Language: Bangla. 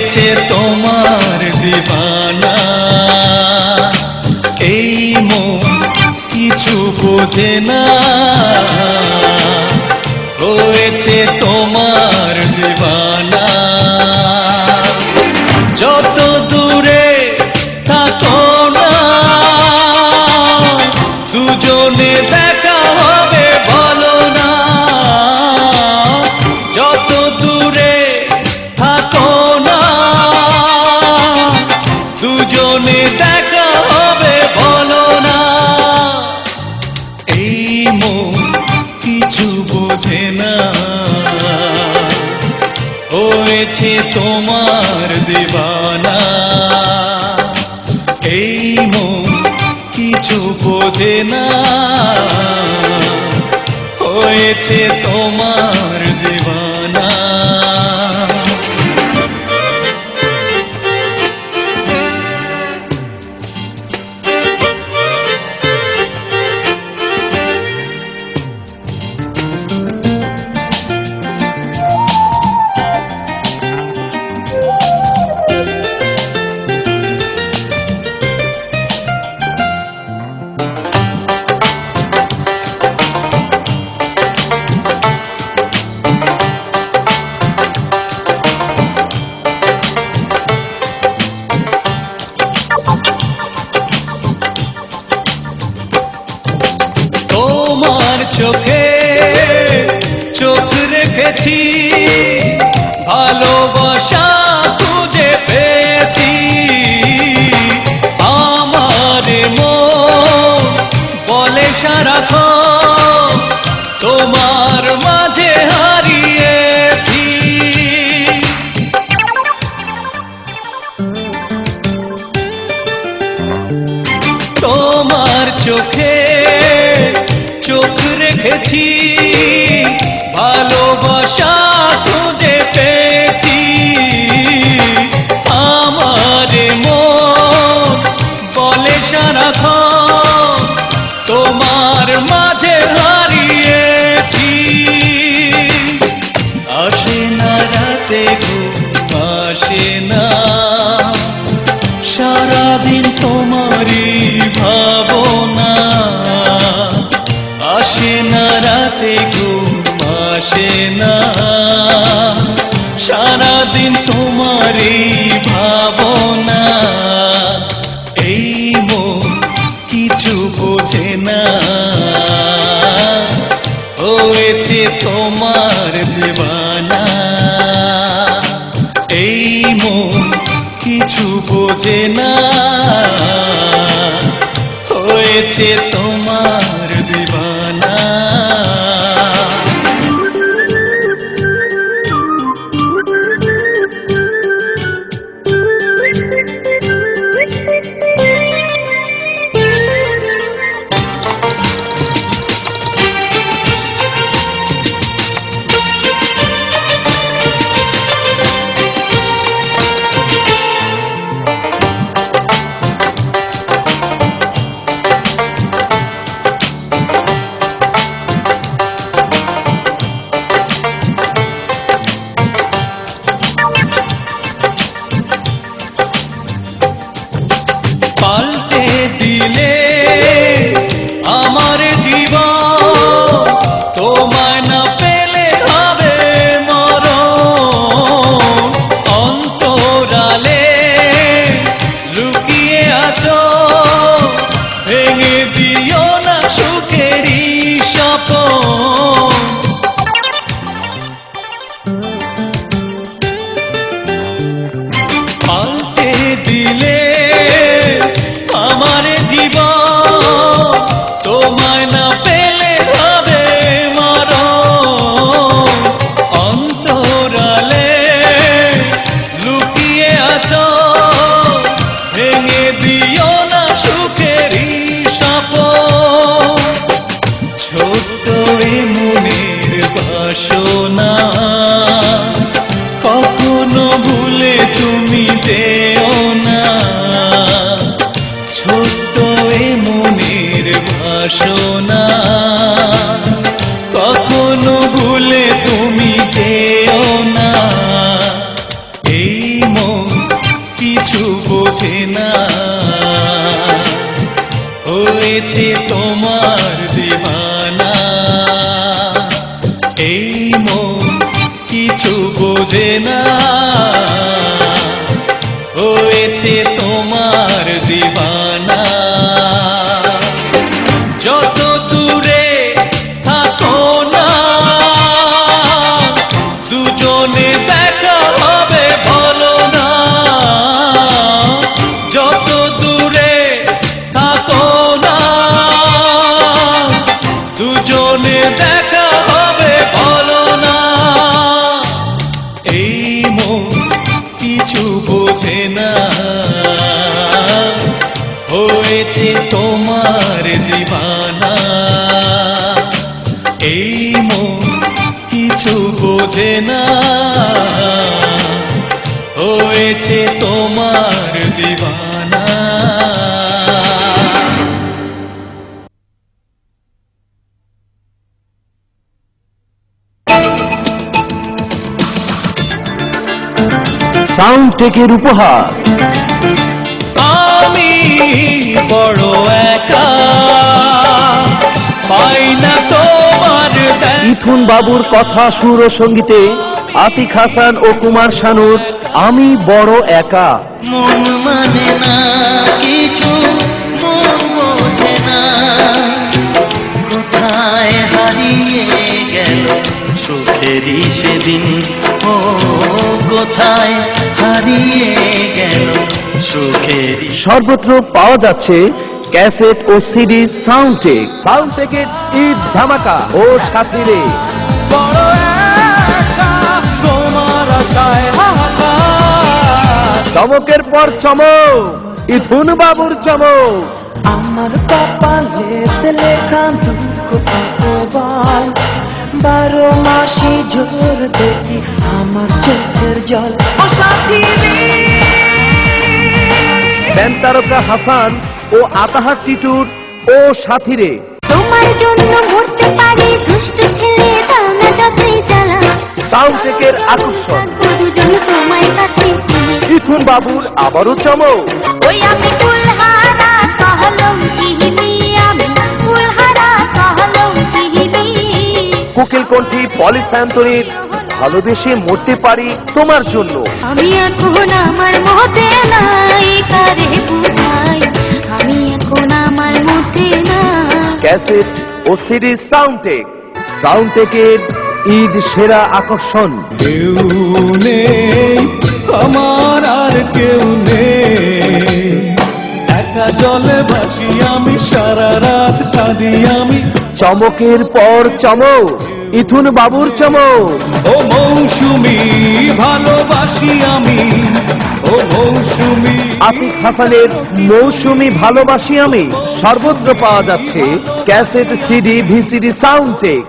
হয়েছে তোমার দিবানা। এই মন কিছু বোঝে না, হয়েছে তোমার দিবানা। যত দূরে থাকো না, দুজনে দেখা হবে বলো না। যত দূরে থাকো না, দুজনে দেখা হবে বলো না। এই মন কিছু বোঝে না, হয়েছে তোমার দিবানা। এই মন কিছু বোঝে না, হয়েছে তোমার দিবানা। তোমার চোখে চোখ রেখেছি, ভালোবাসা খুঁজে পেয়েছি। আমার মন বলে সারাক্ষণ তোমার মাঝে হারিয়েছি। তোমার চোখে চোখ রেখেছি, ভালোবাসা খুঁজে পেয়েছি। আমার মন বলে সারাক্ষণ তোমার মাঝে হারিয়েছি। আসে না রাতে ঘুম আসে না, সারাদিন তোমারই ভাবনা। আসে না রাতে ঘুম আসে না, সারাদিন তোমারই ভাবনা। এই মন কিছু বোঝে না, হয়েছে তোমার দিবানা। এই মন কিছু বোঝে না, হয়েছে তোমার দিবানা। পাল্টে দিলে আমার জীবন, তোমায় না পেলে হবে মরণ। অন্তরালে লুকিয়ে আছো, ভেঙে দিও না সুখেরই স্বপন। পাল্টে দিলে আমার জীবন, তোমায় না পেলে হবে মরণ। অন্তরালে লুকিয়ে আছো, ভেঙে দিও না সুখেরই স্বপন। ছোট্ট এ মনের বাসনা কখনো ভুলে তুমি যেও না। বোঝে না হয়েছে তোমার দিবানা যত দূরে থাকো না দুজনে দেখা হবে বলো না যত দূরে থাকো না দুজনে দেখা হবে বলো না এই মন কিছু বোঝে না হয়েছে তোমার দিবানা এই মন কিছু বোঝে না হয়েছে তোমার দিবানা সাউন্ডটেকের উপহার আমি বড় একা পাই না তোমার ইথুন বাবুর কথা সুর ও সঙ্গীতে আতিক হাসান ও কুমার শানুর আমি বড় একা। মন মানে না কিছু মন বোঝে না কোথায় হারিয়ে গেল সুখেরই সেদিন ও কোথায় হারিয়ে গেল সুখেরই সর্বত্র পাওয়া যাচ্ছে ক্যাসেট ও সিডি সাউন্ডটেকের ঈদ ধামাকা ও সাথীরে বড় একা তোমার আশায় হাহাকার চমকের পর চমক ইথুন বাবুর চমক আমার কপালেতে লেখা দুঃখ ভগবান 12 মাসে ঝড় দেখি আমার চোখের জল ও সাথী রে ব্যান্ড তারকা হাসান ও আতাহার টিটুর ও সাথীরে তোমার জন্য মরতে পারি দুষ্ট ছেলে দাও না যতই জ্বালা সাউন্ডটেকের আকর্ষণ থাকবো দুজন তোমার কাছে ইথুন বাবুর আবারও চমক ওই আমি কুলহারা কহলম কিহিনি আমি কুলহারা কহলম কিহিনি কোকিল কণ্ঠী পলি স্যান্তনির ভালোবেসে মরতে পারি তোমার জন্য আমি এখন আমার মতে নাই কারে বুঝাই আমি এখন আমার মতে না ক্যাসেট ও সিডি সাউন্ডটেকের ঈদ সেরা আকর্ষণ কেউ নেই আমার আর কেউ নেই একা জলে ভাসি আমি সারা রাত কাঁদি আমি চমকের পর চমক ইথুন বাবুর চমক ও মৌসুমি ভালোবাসি আমি ও মৌসুমি আতিক হাসানের মৌসুমী ভালোবাসি আমি সর্বত্র পাওয়া যাচ্ছে ক্যাসেট সিডি ভিসিডি সাউন্ডটেক